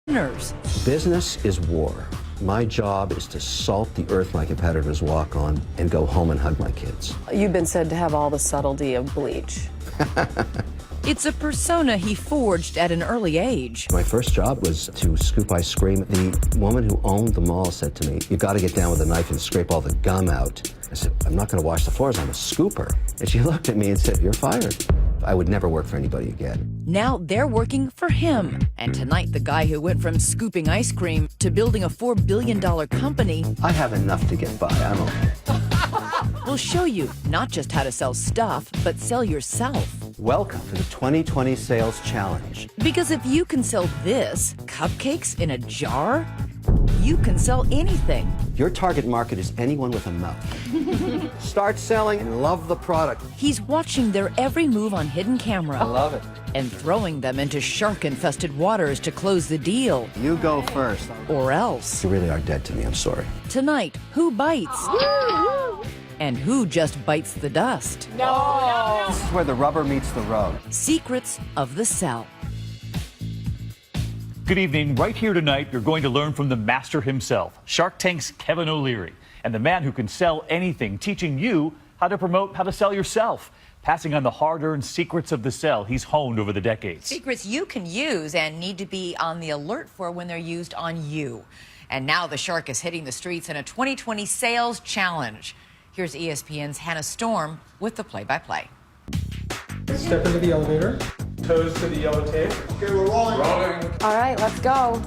Business is war. My job is to salt the earth my competitors walk on and go home and hug my kids. You've been said to have all the subtlety of bleach. It's a persona he forged at an early age. My first job was to scoop ice cream. The woman who owned the mall said to me, "You got to get down with a knife and scrape all the gum out." I said, "I'm not going to wash the floors, I'm a scooper." And she looked at me and said, "You're fired." I would never work for anybody again. Now they're working for him. And tonight, the guy who went from scooping ice cream to building a $4 billion company I have enough to get by, I'm okay. will show you not just how to sell stuff, but sell yourself. Welcome to the 2020 Sales Challenge. Because if you can sell this, cupcakes in a jar, you can sell anything. Your target market is anyone with a mouth. Start selling and love the product. He's watching their every move on hidden camera. I love it. And throwing them into shark-infested waters to close the deal. You go first. Or else. You really are dead to me, I'm sorry. Tonight, who bites? And who just bites the dust? No. This is where the rubber meets the road. Secrets of the Sell. Good evening. Right here tonight, you're going to learn from the master himself, Shark Tank's Kevin O'Leary, and the man who can sell anything, teaching you how to promote, how to sell yourself, passing on the hard-earned secrets of the sell he's honed over the decades. Secrets you can use and need to be on the alert for when they're used on you. And now the Shark is hitting the streets in a 2020 sales challenge. Here's ESPN's Hannah Storm with the play-by-play. Step into the elevator. Toes to the yellow tape. Okay, we're rolling. All right, let's go.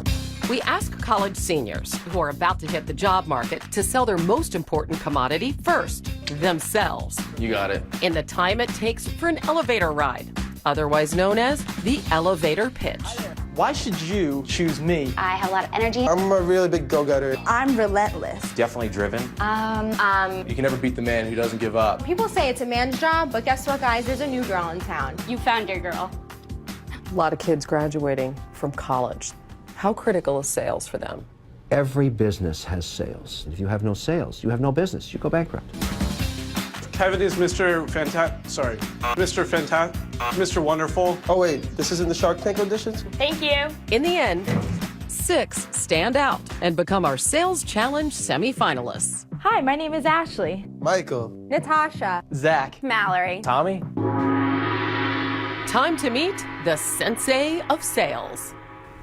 We ask college seniors who are about to hit the job market to sell their most important commodity first, themselves. You got it. In the time it takes for an elevator ride, otherwise known as the elevator pitch. Why should you choose me? I have a lot of energy. I'm a really big go-getter. I'm relentless. Definitely driven. You can never beat the man who doesn't give up. People say it's a man's job, but guess what, guys? There's a new girl in town. You found your girl. A lot of kids graduating from college. How critical is sales for them? Every business has sales. If you have no sales, you have no business. You go bankrupt. Kevin is Mr. Mr. Wonderful. Oh wait, this isn't the Shark Tank auditions? Thank you. In the end, 6 stand out and become our Sales Challenge semifinalists. Hi, my name is Ashley. Michael. Natasha. Zach. Mallory. Tommy? Time to meet the Sensei of Sales.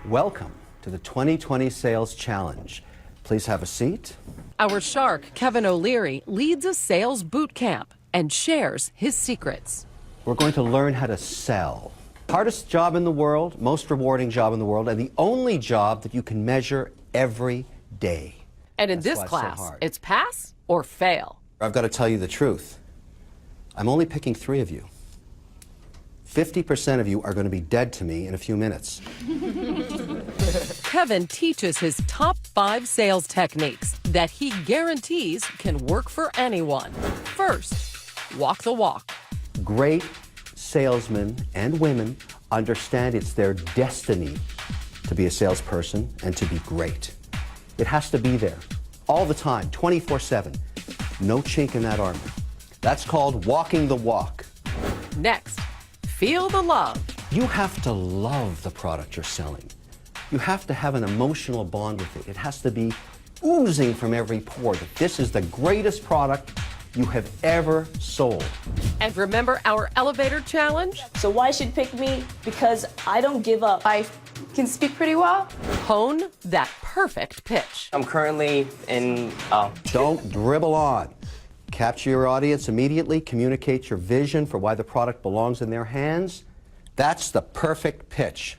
Welcome to the 2020 Sales Challenge. Please have a seat. Our shark, Kevin O'Leary, leads a sales boot camp and shares his secrets. We're going to learn how to sell. Hardest job in the world, most rewarding job in the world, and the only job that you can measure every day. And in That's this why it's class, so hard. it's pass or fail. I've got to tell you the truth. I'm only picking 3 of you. 50% of you are going to be dead to me in a few minutes. Kevin teaches his top 5 sales techniques that he guarantees can work for anyone. First, walk the walk. Great salesmen and women understand it's their destiny to be a salesperson and to be great. It has to be there all the time, 24/7. No chink in that armor. That's called walking the walk. Next, feel the love. You have to love the product you're selling. You have to have an emotional bond with it. It has to be oozing from every pore that this is the greatest product you have ever sold. And remember our elevator challenge? So why should pick me? Because I don't give up. I can speak pretty well. Hone that perfect pitch. I'm currently in... Don't dribble on. Capture your audience immediately, communicate your vision for why the product belongs in their hands. That's the perfect pitch.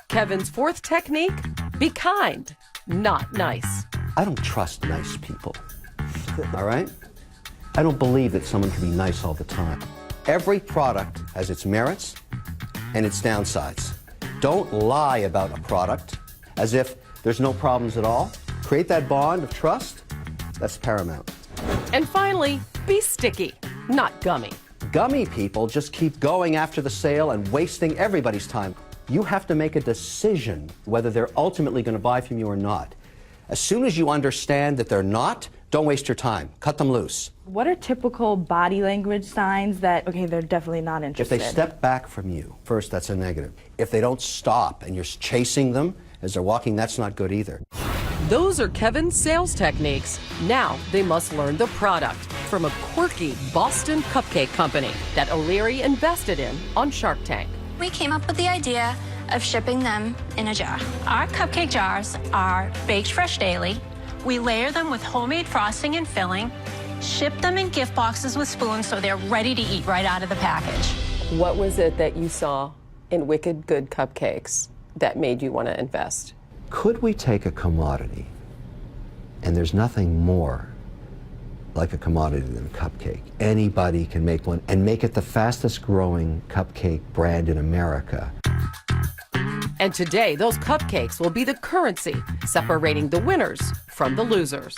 Kevin's 4th technique, be kind, not nice. I don't trust nice people, all right? I don't believe that someone can be nice all the time. Every product has its merits and its downsides. Don't lie about a product as if there's no problems at all. Create that bond of trust. That's paramount. And finally, be sticky, not gummy. Gummy people just keep going after the sale and wasting everybody's time. You have to make a decision whether they're ultimately going to buy from you or not. As soon as you understand that they're not, don't waste your time. Cut them loose. What are typical body language signs that, okay, they're definitely not If interested? they step back from you, first, that's a negative. If they don't stop and you're chasing them as they're walking, that's not good either. Those are Kevin's sales techniques. Now they must learn the product from a quirky Boston cupcake company that O'Leary invested in on Shark Tank. We came up with the idea of shipping them in a jar. Our cupcake jars are baked fresh daily. We layer them with homemade frosting and filling, ship them in gift boxes with spoons so they're ready to eat right out of the package. What was it that you saw in Wicked Good Cupcakes that made you want to invest? Could we take a commodity, and there's nothing more like a commodity than a cupcake. Anybody can make one and make it the fastest growing cupcake brand in America. And today, those cupcakes will be the currency, separating the winners from the losers.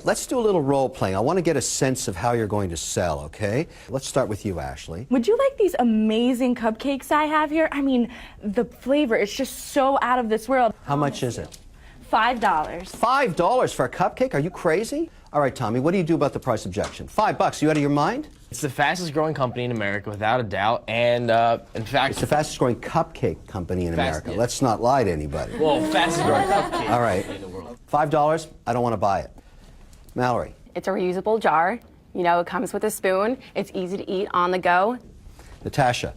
Let's do a little role playing. I want to get a sense of how you're going to sell, okay? Let's start with you, Ashley. Would you like these amazing cupcakes I have here? I mean, the flavor is just so out of this world. How much is it? $5. $5 for a cupcake? Are you crazy? All right, Tommy, what do you do about the price objection? $5, you out of your mind? It's the fastest growing company in America, without a doubt, and in fact... It's the fastest growing cupcake company in America. Yeah. Let's not lie to anybody. Well, fastest growing cupcake All right, in the world. $5, I don't want to buy it. Mallory. It's a reusable jar. You know, it comes with a spoon. It's easy to eat on the go. Natasha,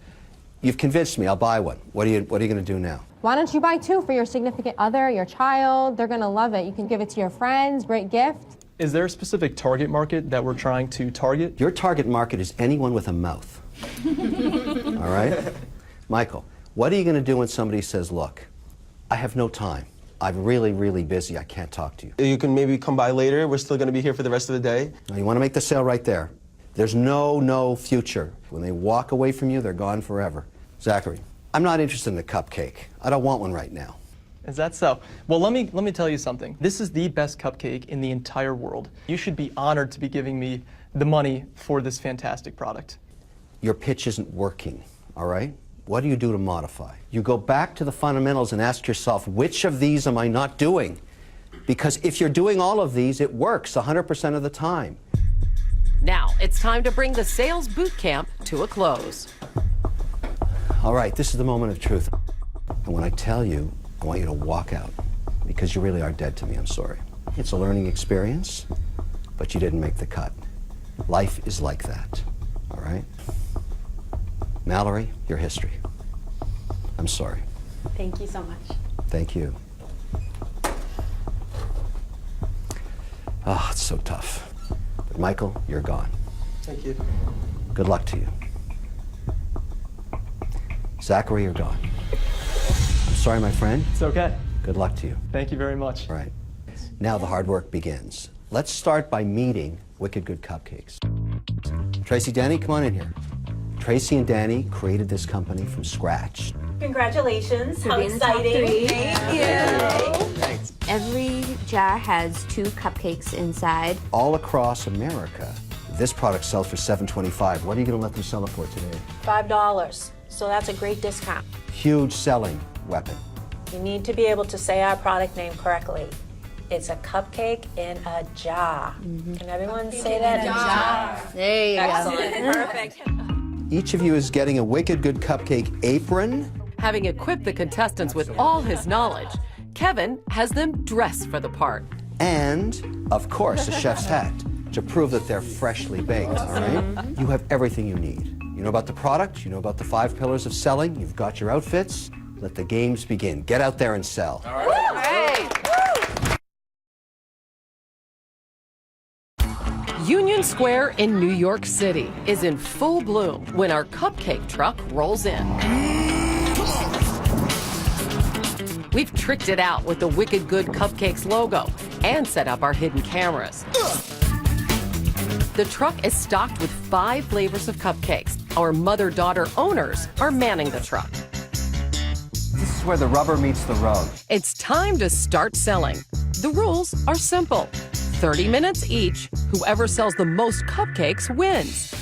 you've convinced me, I'll buy one. What are you going to do now? Why don't you buy two for your significant other, your child? They're going to love it. You can give it to your friends, great gift. Is there a specific target market that we're trying to target? Your target market is anyone with a mouth. All right? Michael, what are you going to do when somebody says, look, I have no time. I'm really, really busy. I can't talk to you. You can maybe come by later. We're still going to be here for the rest of the day. Now, you want to make the sale right there. There's no future. When they walk away from you, they're gone forever. Zachary, I'm not interested in a cupcake. I don't want one right now. Is that so? Well, let me tell you something. This is the best cupcake in the entire world. You should be honored to be giving me the money for this fantastic product. Your pitch isn't working, all right? What do you do to modify? You go back to the fundamentals and ask yourself, which of these am I not doing? Because if you're doing all of these, it works 100% of the time. Now, it's time to bring the sales boot camp to a close. All right, this is the moment of truth. And when I tell you, I want you to walk out, because you really are dead to me, I'm sorry. It's a learning experience, but you didn't make the cut. Life is like that, all right? Mallory, your history. I'm sorry. Thank you so much. Thank you. Oh, it's so tough. But Michael, you're gone. Thank you. Good luck to you. Zachary, you're gone. I'm sorry, my friend. It's okay. Good luck to you. Thank you very much. All right. Now the hard work begins. Let's start by meeting Wicked Good Cupcakes. Tracy, Danny, come on in here. Tracy and Danny created this company from scratch. Congratulations. How exciting. Thank you. Thanks. Every jar has 2 cupcakes inside. All across America, this product sells for $7.25. What are you going to let them sell it for today? $5. So that's a great discount. Huge selling weapon. You need to be able to say our product name correctly. It's a cupcake in a jar. Can everyone say that? Jar. There you go. Excellent. Perfect. Each of you is getting a Wicked Good Cupcake apron. Having equipped the contestants with all his knowledge, Kevin has them dress for the part. And, of course, a chef's hat to prove that they're freshly baked, all right? You have everything you need. You know about the product, you know about the 5 pillars of selling, you've got your outfits. Let the games begin. Get out there and sell. All right. Union Square in New York City is in full bloom when our cupcake truck rolls in. We've tricked it out with the Wicked Good Cupcakes logo and set up our hidden cameras. The truck is stocked with 5 flavors of cupcakes. Our mother-daughter owners are manning the truck. This is where the rubber meets the road. It's time to start selling. The rules are simple. 30 minutes each. Whoever sells the most cupcakes wins.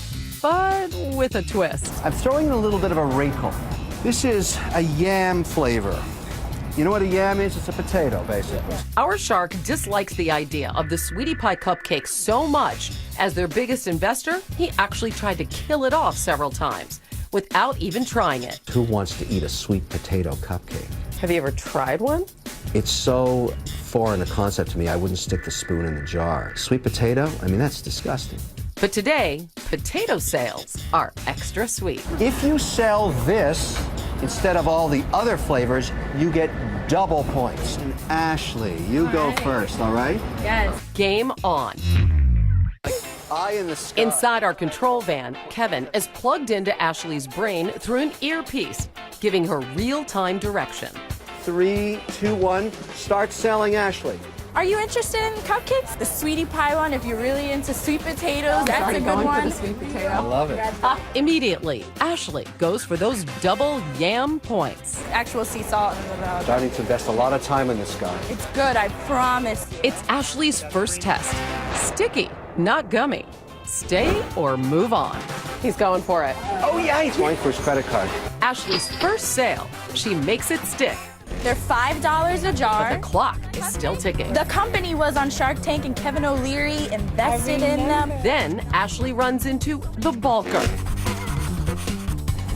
But with a twist. I'm throwing in a little bit of a wrinkle. This is a yam flavor. You know what a yam is? It's a potato, basically. Our shark dislikes the idea of the Sweetie Pie cupcake so much. As their biggest investor, he actually tried to kill it off several times without even trying it. Who wants to eat a sweet potato cupcake? Have you ever tried one? It's so foreign a concept to me, I wouldn't stick the spoon in the jar. Sweet potato? I mean, that's disgusting. But today, potato sales are extra sweet. If you sell this instead of all the other flavors, you get double points. And Ashley, you go first, all right? Yes. Game on. Eye in the sky. Inside our control van, Kevin is plugged into Ashley's brain through an earpiece, giving her real-time direction. 3, 2, 1, start selling, Ashley. Are you interested in cupcakes? The sweetie pie one, if you're really into sweet potatoes, that's a good one. sweet potato. I love it. Immediately, Ashley goes for those double yam points. Actual sea salt in the middle. Starting to invest a lot of time in this guy. It's good, I promise. It's Ashley's first test. Sticky, not gummy. Stay or move on. He's going for it. Oh, yeah, he's going for his credit card. Ashley's first sale. She makes it stick. They're $5 a jar. But the clock is still ticking. The company was on Shark Tank and Kevin O'Leary invested in them. Then Ashley runs into the bulker.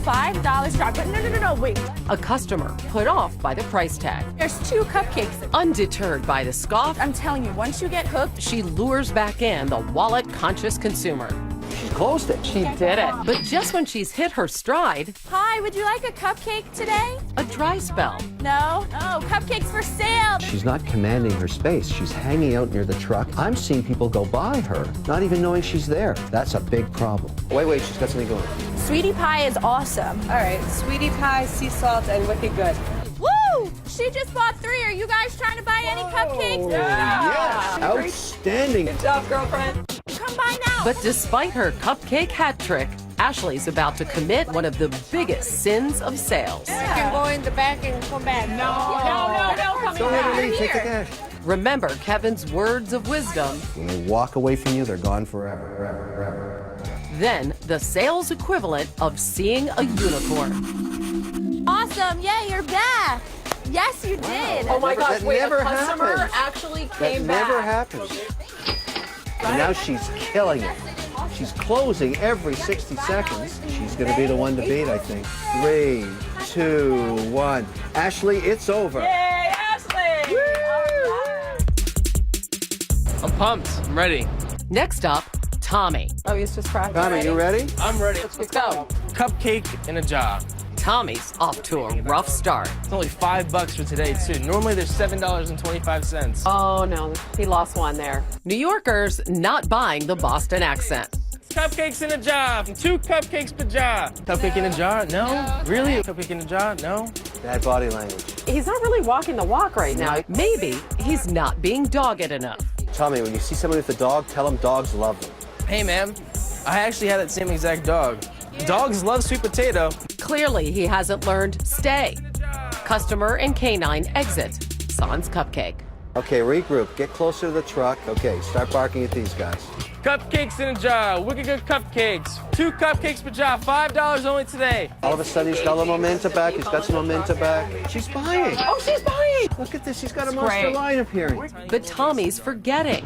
$5 a jar. But no, wait. A customer put off by the price tag. There's 2 cupcakes. Undeterred by the scoff, I'm telling you, once you get hooked, she lures back in the wallet-conscious consumer. She's closed it. She did it. But just when she's hit her stride, hi, would you like a cupcake today? a dry spell. No? Oh, cupcakes for sale. She's not commanding her space. She's hanging out near the truck. I'm seeing people go by her, not even knowing she's there. That's a big problem. Wait, she's got something going. Sweetie pie is awesome. All right, sweetie pie, sea salt, and wicked good. Woo! She just bought 3. Are you guys trying to buy any cupcakes? Yes, outstanding. Good job, girlfriend. Come by now. But despite her cupcake hat trick, Ashley's about to commit one of the biggest sins of sales. You can go in the back and come back. No, Go ahead and leave. Take the cash. Remember Kevin's words of wisdom. When they walk away from you, they're gone forever. Then the sales equivalent of seeing a unicorn. Awesome. Yay, you're back. Yes, you did. Oh my gosh, That wait, never a customer happens. actually That came back. never happens. And now she's killing it. She's closing every 60 seconds. She's going to be the one to beat, I think. 3, 2, 1. Ashley, it's over. Yay, Ashley! I'm pumped. I'm ready. Next up, Tommy. Oh, he's just cracking. Tommy, you ready? I'm ready. Let's go. Cupcake in a jar. Tommy's off to a rough start. It's only $5 for today, too. Normally, they're $7.25. Oh, no, he lost one there. New Yorkers not buying the Boston accent. Cupcakes in a jar. 2 cupcakes per jar. Cupcake in a jar? No. Really? Cupcake in a jar? No. Bad body language. He's not really walking the walk right now. Maybe he's not being dogged enough. Tommy, when you see somebody with a dog, tell them dogs love them. Hey, ma'am. I actually had that same exact dog. Dogs love sweet potato. Clearly, he hasn't learned stay. Customer and canine exit. Sans cupcake. Okay, regroup. Get closer to the truck. Okay, start barking at these guys. Cupcakes in a jar. Wicked good cupcakes. 2 cupcakes per jar. $5 only today. All of a sudden, he's got a little momentum back. He's got some momentum back. She's buying. Oh, she's buying. Look at this. She's got a monster line appearing. But Tommy's forgetting.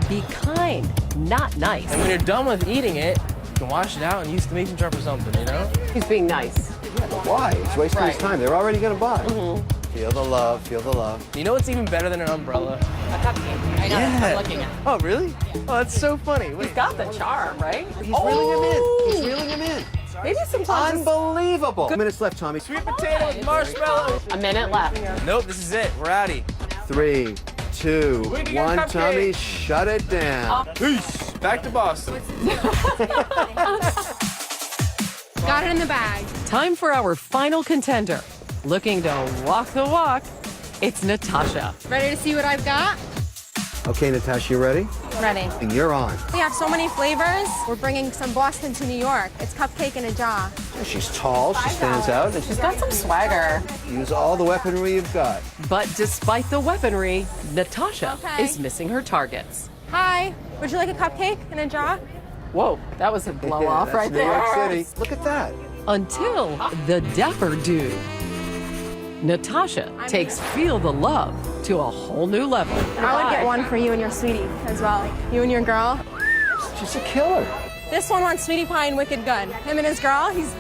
Be kind, not nice. And when you're done with eating it, you can wash it out and use the mason jar for something, you know? He's being nice. Yeah, but why? He's wasting his time. They're already going to buy. Feel the love. Feel the love. You know what's even better than an umbrella? A cupcake. I know, Yeah. I'm looking at it. Oh, really? Oh, that's so funny. Wait. He's got the charm, right? He's reeling him in. He's reeling him in. Maybe sometimes. Unbelievable. 2 minutes left, Tommy. Sweet potato with marshmallows. A minute left. Nope, this is it. We're outie. 3, 2, Wicked good 1. cupcake. Tommy, shut it down. Peace. Back to Boston. Got it in the bag. Time for our final contender. Looking to walk the walk, it's Natasha. Ready to see what I've got? Okay, Natasha, you ready? Ready. You're on. We have so many flavors. We're bringing some Boston to New York. It's cupcake in a jar. She's tall. She stands out. And She's got some swagger. use all the weaponry you've got. But despite the weaponry, Natasha Okay. is missing her targets. Hi, would you like a cupcake in a jar? Whoa, that was a blow off That's right New there. York City. Look at that. Until the dapper dude. Natasha takes Feel the Love to a whole new level. I would get one for you and your sweetie as well. You and your girl. She's a killer. This one wants sweetie pie and wicked good. Him and his girl, he's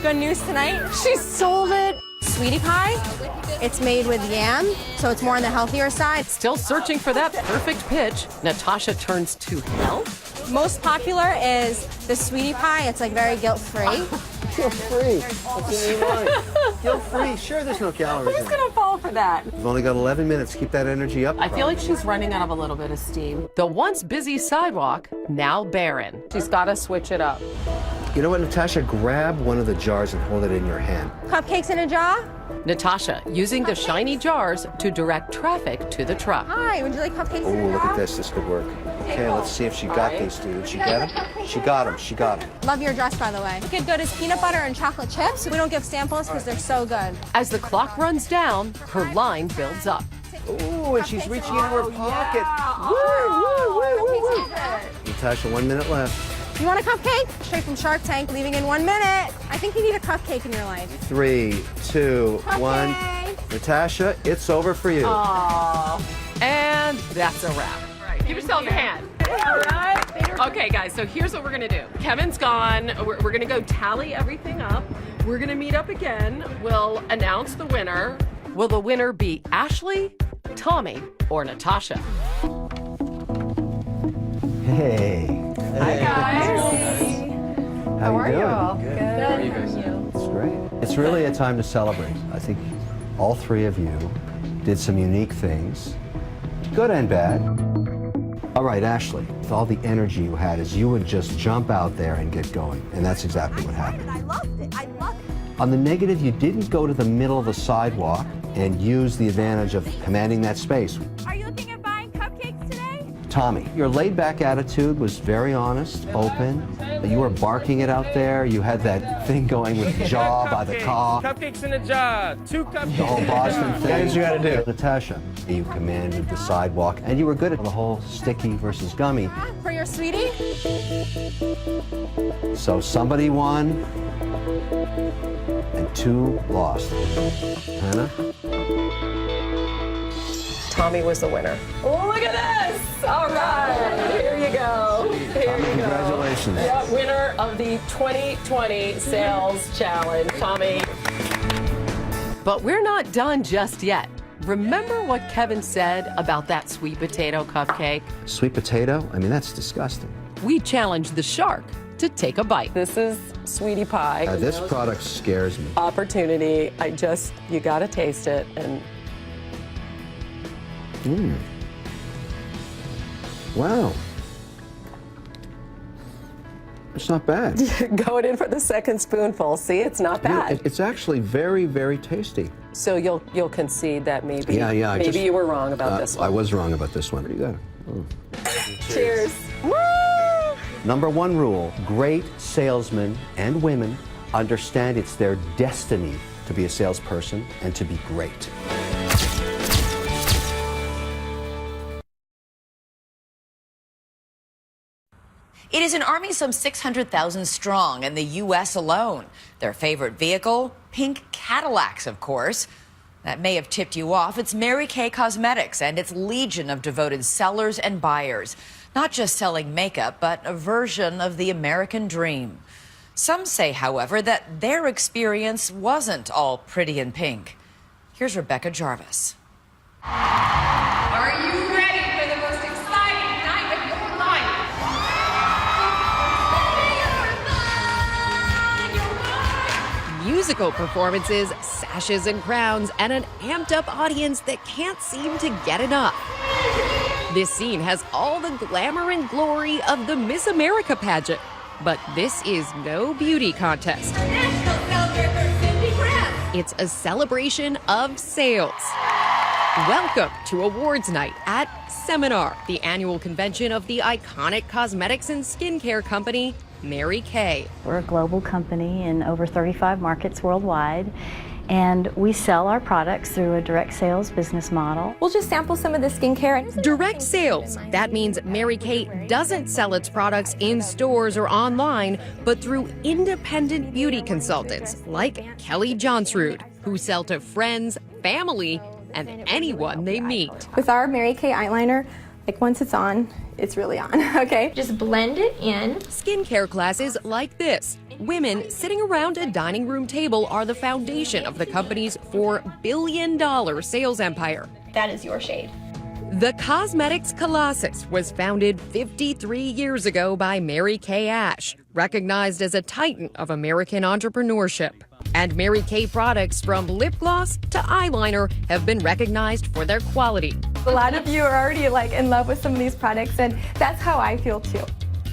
good news tonight. She sold it sweetie pie. It's made with yam, so it's more on the healthier side. Still searching for that perfect pitch, Natasha turns to health. Most popular is the sweetie pie. It's like very guilt-free. Guilt-free. What's in your mind? Guilt-free. Sure, there's no calories in it. gonna fall for that? You've only got 11 minutes. Keep that energy up. I feel like she's running out of a little bit of steam. The once busy sidewalk, now barren. She's got to switch it up. You know what, Natasha? Grab one of the jars and hold it in your hand. Cupcakes in a jar? Natasha using the shiny jars to direct traffic to the truck. Hi, would you like cupcakes Oh, in a look jar? at this. This could work. Okay, let's see if she got these, dude. Did she get them? She got them. She got them. Love your dress, by the way. You could go to peanut butter and chocolate chips. We don't give samples because they're so good. As the clock runs down, her line builds up. Ooh, and she's reaching into her pocket. Natasha, 1 minute left. You want a cupcake? Straight from Shark Tank, leaving in 1 minute. I think you need a cupcake in your life. 3, 2, 1. Natasha, it's over for you. And that's a wrap. Give yourself a hand. All right. Okay, guys, so here's what we're going to do. Kevin's gone. We're going to go tally everything up. We're going to meet up again. We'll announce the winner. Will the winner be Ashley, Tommy, or Natasha? Hey. Hi, guys. How are you? Good. Good. How are you guys? It's great. It's really a time to celebrate. I think all three of you did some unique things, good and bad. All right, Ashley, with all the energy you had, is you would just jump out there and get going, and that's exactly what happened. I loved it. I loved it. On the negative, you didn't go to the middle of the sidewalk and use the advantage of commanding that space. Are you looking at buying cupcakes today? Tommy, your laid-back attitude was very honest, open. You were barking it out there. You had that thing going with jaw by the car. Cupcakes in a jar. 2 cupcakes. The whole Boston thing. That's what you gotta do. Natasha, you commanded the sidewalk, and you were good at the whole sticky versus gummy. For your sweetie? So somebody won, and 2 lost. Hannah? Tommy was the winner. Oh, look at this! All right, here you go. Here Tommy, you go. congratulations. Yeah, winner of the 2020 Sales Challenge, Tommy. But we're not done just yet. Remember what Kevin said about that sweet potato cupcake? Sweet potato? I mean, that's disgusting. We challenged the shark to take a bite. This is sweetie pie. This product scares me. Opportunity. You gotta taste it. And Wow. It's not bad. going in for the second spoonful. See, it's not bad. It's actually very, very tasty. So you'll concede that maybe Yeah. you were wrong about this one. I was wrong about this one. What do you got? Cheers. Woo! Number 1 rule, great salesmen and women understand it's their destiny to be a salesperson and to be great. It is an army some 600,000 strong in the U.S. alone. Their favorite vehicle? Pink Cadillacs, of course. That may have tipped you off. It's Mary Kay Cosmetics and its legion of devoted sellers and buyers. Not just selling makeup, but a version of the American dream. Some say, however, that their experience wasn't all pretty and pink. Here's Rebecca Jarvis. Are you ready for the most exciting night of your life? Musical performances, sashes and crowns, and an amped-up audience that can't seem to get enough. This scene has all the glamour and glory of the Miss America pageant, but this is no beauty contest. It's a celebration of sales. Welcome to Awards Night at Seminar, the annual convention of the iconic cosmetics and skincare company, Mary Kay. We're a global company in over 35 markets worldwide, and we sell our products through a direct sales business model. We'll just sample some of the skincare. Direct sales. That means Mary Kay doesn't sell its products in stores or online, but through independent beauty consultants like Kelly Johnsrud, who sell to friends, family, and anyone they meet. With our Mary Kay eyeliner, like once it's on, it's really on, okay? Just blend it in. Skincare classes like this, women sitting around a dining room table are the foundation of the company's $4 billion sales empire. That is your shade. The Cosmetics Colossus was founded 53 years ago by Mary Kay Ash, recognized as a titan of American entrepreneurship. And Mary Kay products from lip gloss to eyeliner have been recognized for their quality. A lot of you are already in love with some of these products, and that's how I feel too.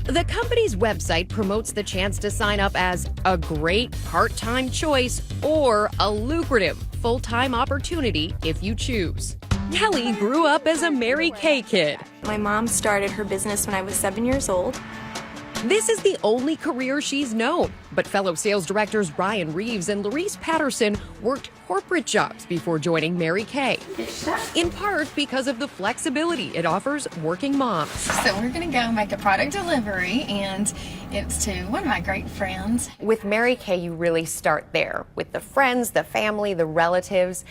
The company's website promotes the chance to sign up as a great part-time choice or a lucrative full-time opportunity if you choose. Kelly grew up as a Mary Kay kid. My mom started her business when I was 7 years old. This is the only career she's known, but fellow sales directors Ryan Reeves and Larice Patterson worked corporate jobs before joining Mary Kay, in part because of the flexibility it offers working moms. So we're gonna go make a product delivery, and it's to one of my great friends. With Mary Kay, you really start there with the friends, the family, the relatives.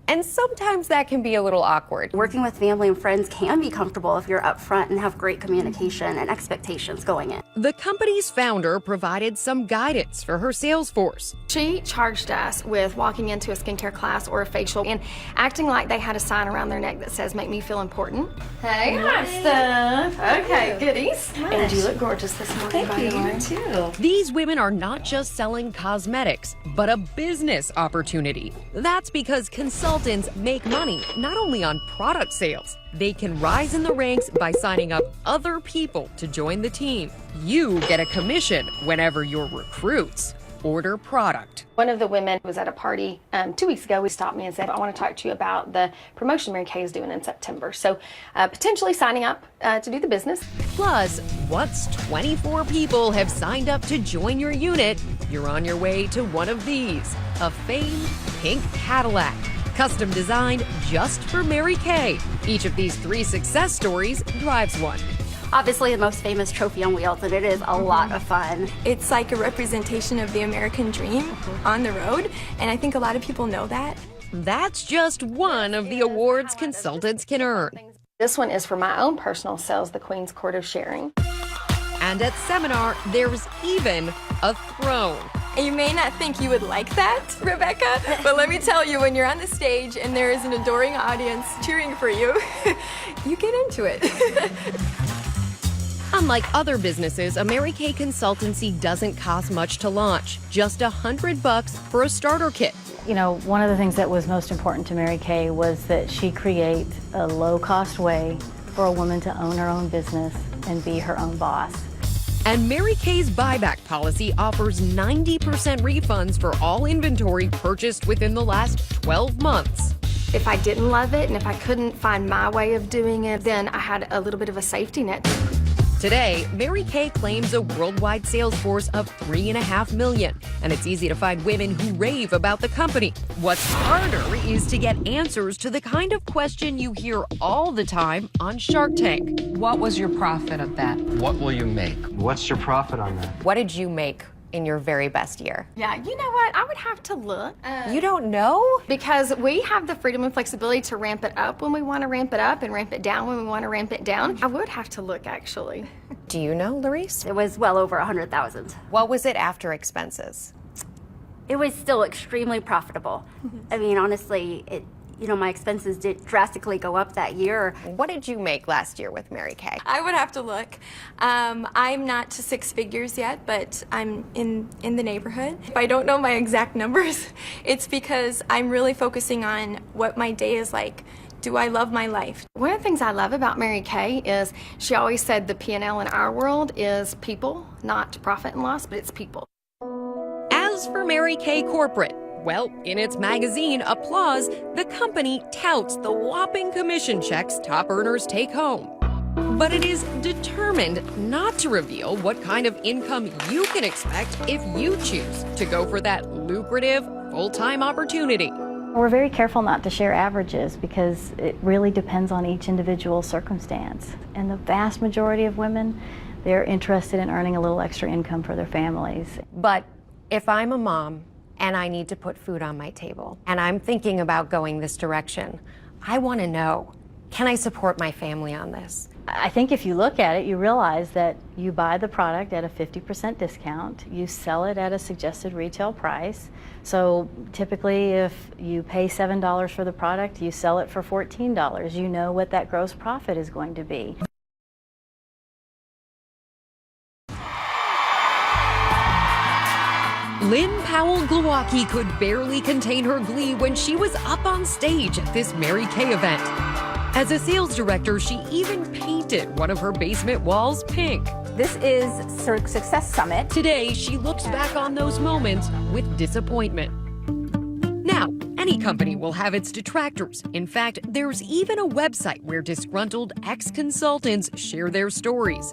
And sometimes that can be a little awkward. Working with family and friends can be comfortable if you're upfront and have great communication and expectations going in. The company's founder provided some guidance for her sales force. She charged us with walking into a skincare class or a facial and acting like they had a sign around their neck that says, "Make me feel important." Hey, hot stuff. Okay, goodies. And you look gorgeous this morning, by the way. Too. These women are not just selling cosmetics, but a business opportunity. That's because consultants make money not only on product sales, they can rise in the ranks by signing up other people to join the team. You get a commission whenever your recruits order product. One of the women was at a party 2 weeks ago. He stopped me and said, "I want to talk to you about the promotion Mary Kay is doing in September." So potentially signing up to do the business. Plus, once 24 people have signed up to join your unit, you're on your way to one of these, a famed pink Cadillac. Custom designed just for Mary Kay. Each of these 3 success stories drives one. Obviously the most famous trophy on wheels, and it is a lot of fun. It's like a representation of the American dream on the road, and I think a lot of people know that. That's just one of the awards consultants can earn. This one is for my own personal sales, the Queen's Court of Sharing. And at seminar, there's even a throne. And you may not think you would like that, Rebecca, but let me tell you, when you're on the stage and there is an adoring audience cheering for you, you get into it. Unlike other businesses, a Mary Kay consultancy doesn't cost much to launch, just $100 for a starter kit. You know, one of the things that was most important to Mary Kay was that she create a low-cost way for a woman to own her own business and be her own boss. And Mary Kay's buyback policy offers 90% refunds for all inventory purchased within the last 12 months. If I didn't love it and if I couldn't find my way of doing it, then I had a little bit of a safety net. Today, Mary Kay claims a worldwide sales force of 3.5 million, and it's easy to find women who rave about the company. What's harder is to get answers to the kind of question you hear all the time on Shark Tank. What was your profit of that? What will you make? What's your profit on that? What did you make in your very best year? Yeah, you know what? I would have to look. You don't know? Because we have the freedom and flexibility to ramp it up when we want to ramp it up and ramp it down when we want to ramp it down. I would have to look, actually. Do you know, Larice? It was well over 100,000. What was it after expenses? It was still extremely profitable. I mean, honestly, my expenses did drastically go up that year. What did you make last year with Mary Kay? I would have to look. I'm not to 6 figures yet, but I'm in the neighborhood. If I don't know my exact numbers, it's because I'm really focusing on what my day is like. Do I love my life? One of the things I love about Mary Kay is she always said the P&L in our world is people, not profit and loss, but it's people. As for Mary Kay Corporate, well, in its magazine, Applause, the company touts the whopping commission checks top earners take home. But it is determined not to reveal what kind of income you can expect if you choose to go for that lucrative full-time opportunity. We're very careful not to share averages because it really depends on each individual circumstance. And the vast majority of women, they're interested in earning a little extra income for their families. But if I'm a mom and I need to put food on my table and I'm thinking about going this direction, I want to know, can I support my family on this? I think if you look at it, you realize that you buy the product at a 50% discount, you sell it at a suggested retail price. So typically if you pay $7 for the product, you sell it for $14. You know what that gross profit is going to be. Lynn Powell-Glowacki could barely contain her glee when she was up on stage at this Mary Kay event. As a sales director, she even painted one of her basement walls pink. This is Success Summit. Today, she looks back on those moments with disappointment. Now, any company will have its detractors. In fact, there's even a website where disgruntled ex-consultants share their stories.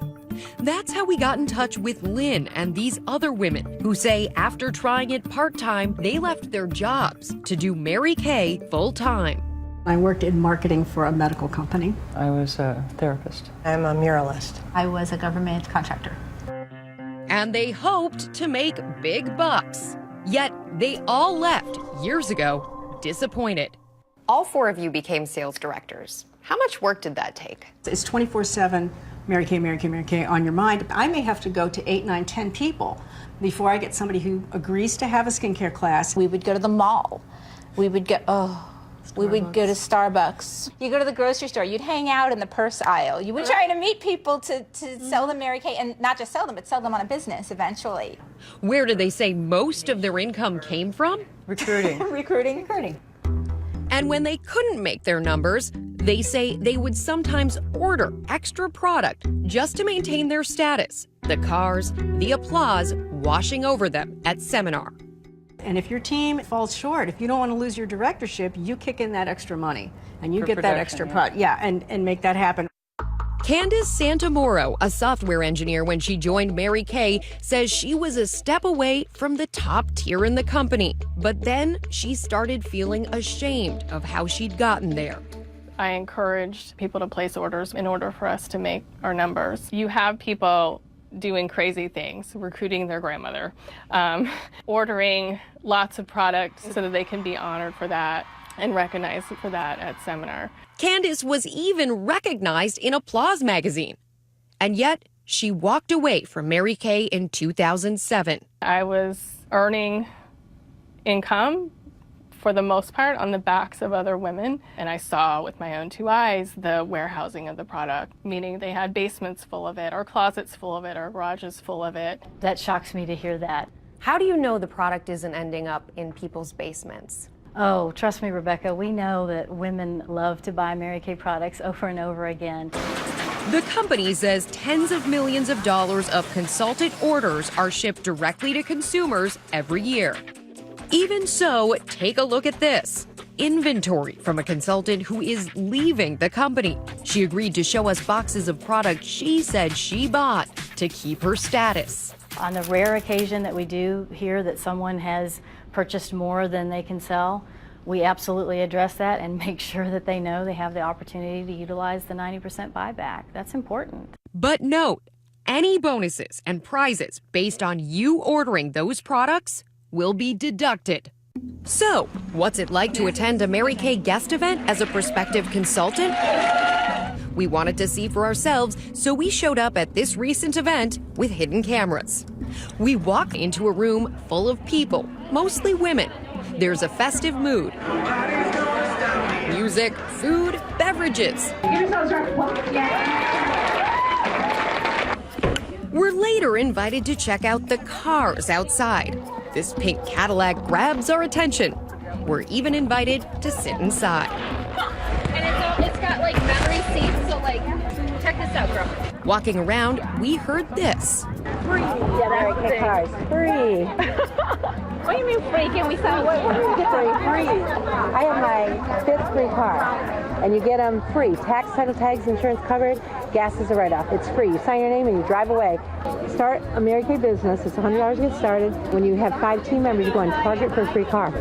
That's how we got in touch with Lynn and these other women who say after trying it part-time, they left their jobs to do Mary Kay full-time. I worked in marketing for a medical company. I was a therapist. I'm a muralist. I was a government contractor. And they hoped to make big bucks. Yet they all left years ago disappointed. All 4 of you became sales directors. How much work did that take? It's 24/7 Mary Kay, Mary Kay, Mary Kay on your mind. I may have to go to 8, 9, 10 people before I get somebody who agrees to have a skincare class. We would go to the mall. We would go, we would go to Starbucks. You go to the grocery store, you'd hang out in the purse aisle. You would try to meet people to sell them Mary Kay, and not just sell them, but sell them on a business eventually. Where do they say most of their income came from? Recruiting. Recruiting. And when they couldn't make their numbers, they say they would sometimes order extra product just to maintain their status. The cars, the applause washing over them at seminar. And if your team falls short, if you don't want to lose your directorship, you kick in that extra money and you get that extra product. Yeah, and make that happen. Candace Santamoro, a software engineer when she joined Mary Kay, says she was a step away from the top tier in the company. But then she started feeling ashamed of how she'd gotten there. I encouraged people to place orders in order for us to make our numbers. You have people doing crazy things, recruiting their grandmother, ordering lots of products so that they can be honored for that and recognized for that at seminar. Candace was even recognized in Applause magazine. And yet, she walked away from Mary Kay in 2007. I was earning income for the most part on the backs of other women, and I saw with my own 2 eyes the warehousing of the product, meaning they had basements full of it, or closets full of it, or garages full of it. That shocks me to hear that. How do you know the product isn't ending up in people's basements? Oh, trust me, Rebecca, we know that women love to buy Mary Kay products over and over again. The company says tens of millions of dollars of consultant orders are shipped directly to consumers every year. Even so, take a look at this. Inventory from a consultant who is leaving the company. She agreed to show us boxes of product she said she bought to keep her status. On the rare occasion that we do hear that someone has purchased more than they can sell, we absolutely address that and make sure that they know they have the opportunity to utilize the 90% buyback. That's important. But note, any bonuses and prizes based on you ordering those products will be deducted. So, what's it like to attend a Mary Kay guest event as a prospective consultant? We wanted to see for ourselves, so we showed up at this recent event with hidden cameras. We walk into a room full of people, mostly women. There's a festive mood. Music, food, beverages. We're later invited to check out the cars outside. This pink Cadillac grabs our attention. We're even invited to sit inside. And it's got like memory seats, so like, check this out, girl. Walking around, we heard this. Free. Yeah, Mary Kay cars. Free. What do you mean free? Can we sell What do you get free? I have my 5th free car, and you get them free. Tax, title tags, insurance covered, gas is a write-off. It's free. You sign your name and you drive away. Start a Mary Kay business. It's $100 to get started. When you have 5 team members, you go on Target for a free car.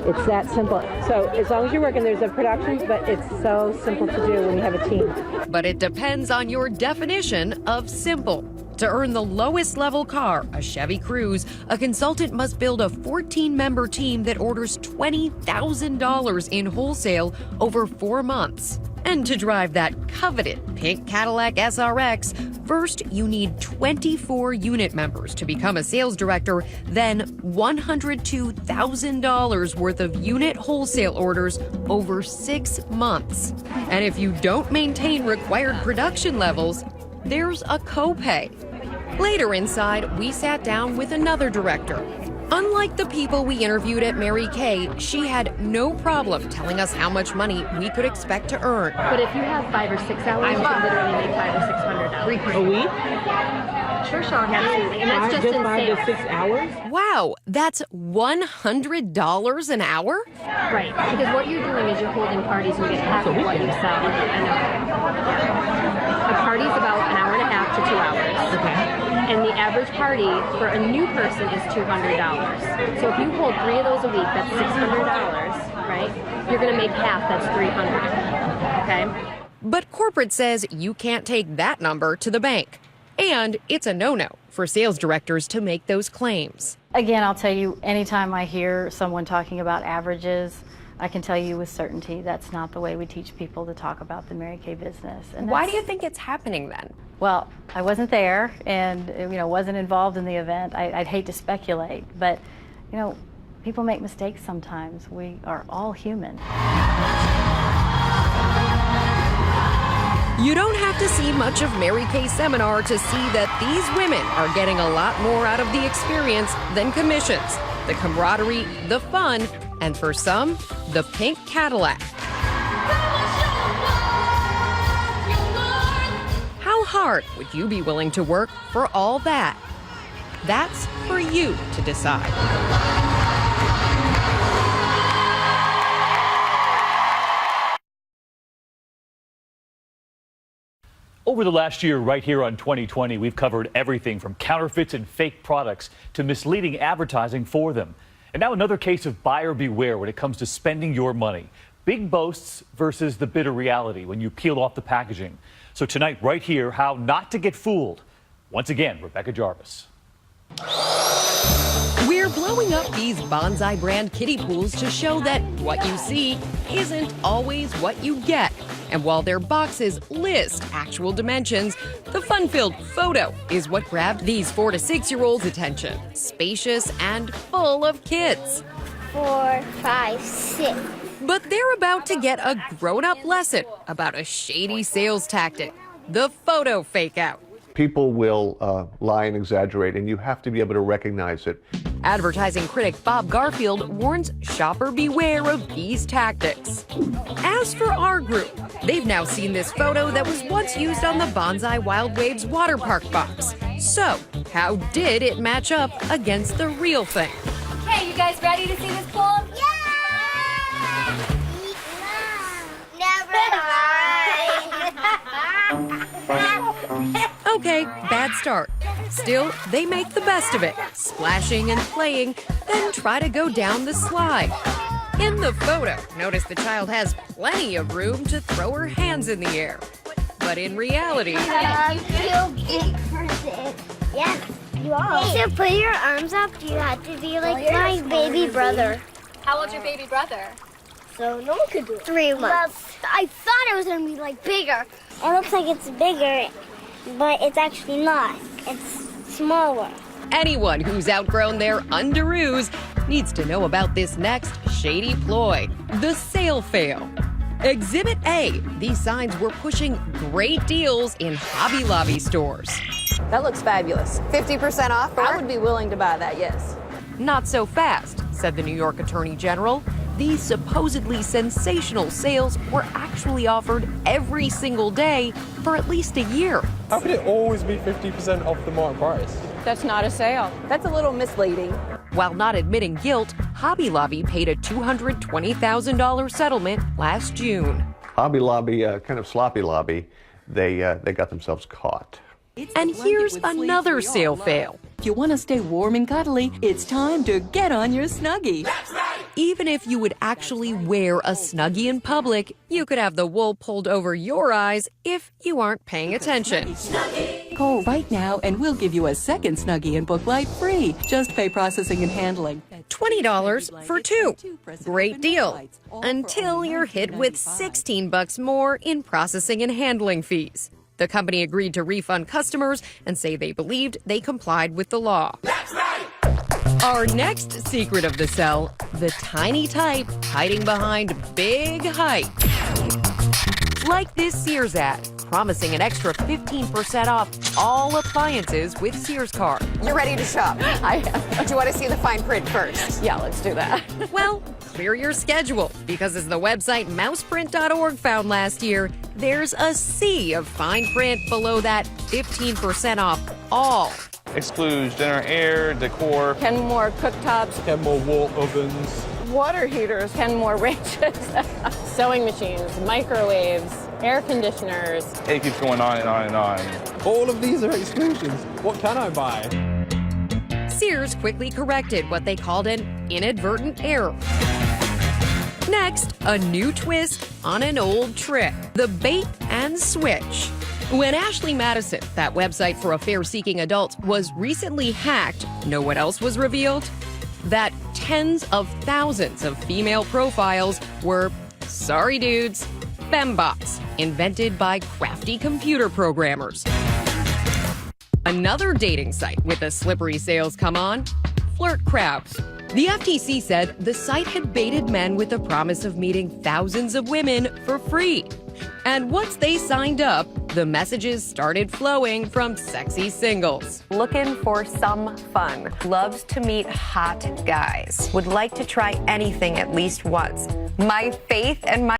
It's that simple. So as long as you're working, there's a production, but it's so simple to do when you have a team. But it depends on your definition of simple. To earn the lowest level car, a Chevy Cruze, a consultant must build a 14-member team that orders $20,000 in wholesale over 4 months. And to drive that coveted pink Cadillac SRX, first you need 24 unit members to become a sales director, then $102,000 worth of unit wholesale orders over 6 months. And if you don't maintain required production levels, there's a copay. Later inside, we sat down with another director. Unlike the people we interviewed at Mary Kay, she had no problem telling us how much money we could expect to earn. But if you have 5 or 6 hours, you can literally make $500 or $600 a week. Sure, Sean, absolutely, and that's just in 5 sales. to 6 hours. Wow, that's $100 an hour? Right, because what you're doing is you're holding parties and you get half of what you sell. A party's about an hour and a half to 2 hours. Okay. And the average party for a new person is $200. So if you hold 3 of those a week, that's $600, right? You're going to make half, that's $300. Okay? But corporate says you can't take that number to the bank. And it's a no-no for sales directors to make those claims. Again, I'll tell you, anytime I hear someone talking about averages, I can tell you with certainty that's not the way we teach people to talk about the Mary Kay business. And why do you think it's happening then? Well, I wasn't there and wasn't involved in the event. I'd hate to speculate, but people make mistakes sometimes. We are all human. You don't have to see much of Mary Kay's seminar to see that these women are getting a lot more out of the experience than commissions, the camaraderie, the fun, and for some, the pink Cadillac. How hard would you be willing to work for all that? That's for you to decide. Over the last year, right here on 2020, we've covered everything from counterfeits and fake products to misleading advertising for them. And now another case of buyer beware when it comes to spending your money. Big boasts versus the bitter reality when you peel off the packaging. So tonight, right here, how not to get fooled. Once again, Rebecca Jarvis. We're blowing up these Bonsai brand kiddie pools to show that what you see isn't always what you get. And while their boxes list actual dimensions, the fun-filled photo is what grabbed these 4 to 6-year-olds' attention. Spacious and full of kids. 4, 5, 6. But they're about to get a grown-up lesson about a shady sales tactic, the photo fake-out. People will lie and exaggerate, and you have to be able to recognize it. Advertising critic Bob Garfield warns shopper beware of these tactics. As for our group, they've now seen this photo that was once used on the Bonsai Wild Waves water park box. So, how did it match up against the real thing? Okay, you guys ready to see this pool? Yeah! Never mind. Okay, bad start. Still, they make the best of it, splashing and playing, then try to go down the slide. In the photo, notice the child has plenty of room to throw her hands in the air. But in reality... I'm too big for this. Yes, you are. To put your arms up, you have to be like my baby brother. How old's your baby brother? So no one could do it. 3 months. I thought it was going to be like bigger. It looks like it's bigger, but it's actually not. It's smaller. Anyone who's outgrown their underoos needs to know about this next shady ploy, the sale fail. Exhibit A, these signs were pushing great deals in Hobby Lobby stores. That looks fabulous. 50% off? I would be willing to buy that, yes. Not so fast, said the New York Attorney General. These supposedly sensational sales were actually offered every single day for at least a year. How could it always be 50% off the market price? That's not a sale. That's a little misleading. While not admitting guilt, Hobby Lobby paid a $220,000 settlement last June. Hobby Lobby, kind of sloppy lobby, they got themselves caught. And here's another sale fail. If you want to stay warm and cuddly, it's time to get on your Snuggie. Even if you would actually wear a Snuggie in public, you could have the wool pulled over your eyes if you aren't paying attention. Call right now and we'll give you a second Snuggie and Book Light free. Just pay processing and handling. $20 for 2. Great deal. Until you're hit with $16 more in processing and handling fees. The company agreed to refund customers and say they believed they complied with the law. Our next secret of the cell, the tiny type hiding behind big hype. Like this Sears ad, promising an extra 15% off all appliances with Sears card. You're ready to shop. I am. Do you want to see the fine print first? Yeah, let's do that. Well, clear your schedule, because as the website mouseprint.org found last year, there's a sea of fine print below that 15% off all. Excludes dinner air, decor. 10 more cooktops. 10 more wall ovens. Water heaters. 10 more ranges. Sewing machines, microwaves, air conditioners. It keeps going on and on and on. All of these are exclusions. What can I buy? Sears quickly corrected what they called an inadvertent error. Next, a new twist on an old trick, the bait and switch. When Ashley Madison, that website for affair-seeking adults, was recently hacked, know what else was revealed? That tens of thousands of female profiles were, sorry dudes, fembots, invented by crafty computer programmers. Another dating site with a slippery sales come on, Flirt Crowd. The FTC said the site had baited men with the promise of meeting thousands of women for free. And once they signed up, the messages started flowing from sexy singles. Looking for some fun. Loves to meet hot guys. Would like to try anything at least once. My faith and my